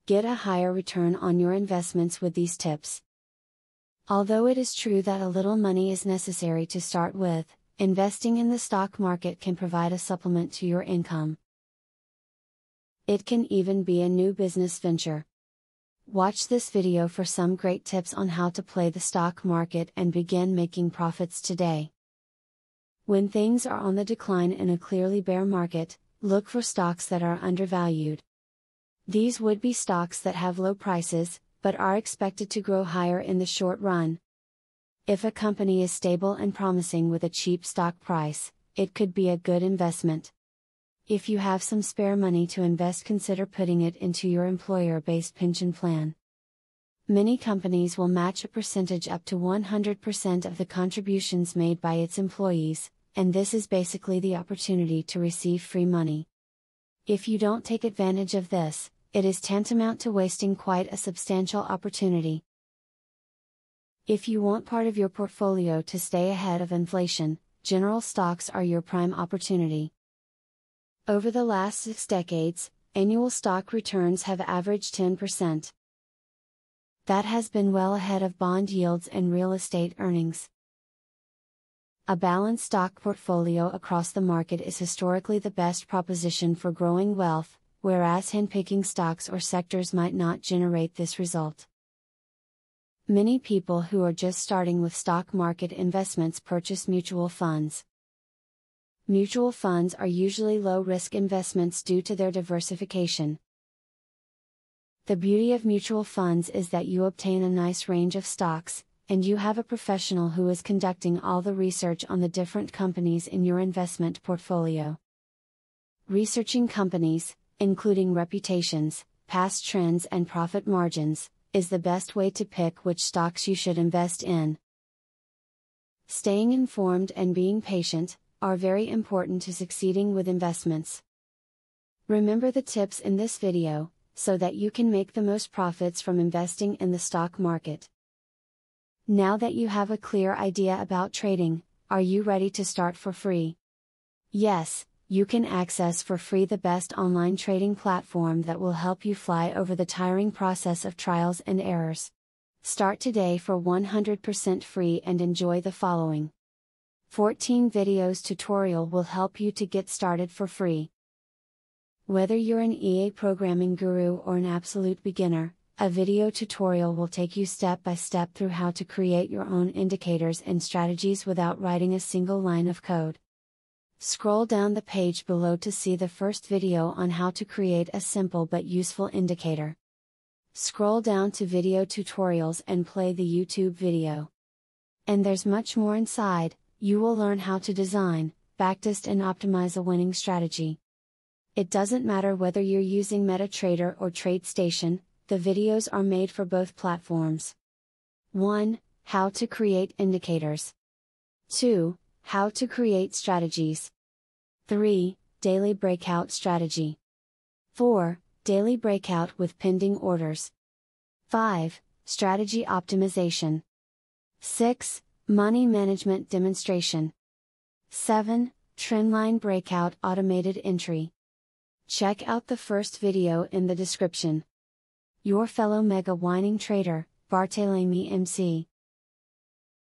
get a higher return on your investments with these tips. Although it is true that a little money is necessary to start with, investing in the stock market can provide a supplement to your income. It can even be a new business venture. Watch this video for some great tips on how to play the stock market and begin making profits today. When things are on the decline in a clearly bear market, look for stocks that are undervalued. These would be stocks that have low prices, but are expected to grow higher in the short run. If a company is stable and promising with a cheap stock price, it could be a good investment. If you have some spare money to invest, consider putting it into your employer-based pension plan. Many companies will match a percentage up to 100% of the contributions made by its employees, and this is basically the opportunity to receive free money. If you don't take advantage of this, it is tantamount to wasting quite a substantial opportunity. If you want part of your portfolio to stay ahead of inflation, general stocks are your prime opportunity. Over the last 6 decades, annual stock returns have averaged 10%. That has been well ahead of bond yields and real estate earnings. A balanced stock portfolio across the market is historically the best proposition for growing wealth, whereas handpicking stocks or sectors might not generate this result. Many people who are just starting with stock market investments purchase mutual funds. Mutual funds are usually low-risk investments due to their diversification. The beauty of mutual funds is that you obtain a nice range of stocks, and you have a professional who is conducting all the research on the different companies in your investment portfolio. Researching companies, including reputations, past trends and profit margins, is the best way to pick which stocks you should invest in. Staying informed and being patient are very important to succeeding with investments. Remember the tips in this video, so that you can make the most profits from investing in the stock market. Now that you have a clear idea about trading, are you ready to start for free? Yes, you can access for free the best online trading platform that will help you fly over the tiring process of trials and errors. Start today for 100% free and enjoy the following 14 videos tutorial will help you to get started for free. Whether you're an EA programming guru or an absolute beginner, a video tutorial will take you step by step through how to create your own indicators and strategies without writing a single line of code. Scroll down the page below to see the first video on how to create a simple but useful indicator. Scroll down to video tutorials and play the YouTube video. And there's much more inside. You will learn how to design, backtest and optimize a winning strategy. It doesn't matter whether you're using MetaTrader or TradeStation, the videos are made for both platforms. 1. How to create indicators. 2. How to create strategies. 3. Daily breakout strategy. 4. Daily breakout with pending orders. 5. Strategy optimization. 6. Money management demonstration. 7. Trendline breakout automated entry. Check out the first video in the description. Your fellow mega winning trader, Barthelemy MC.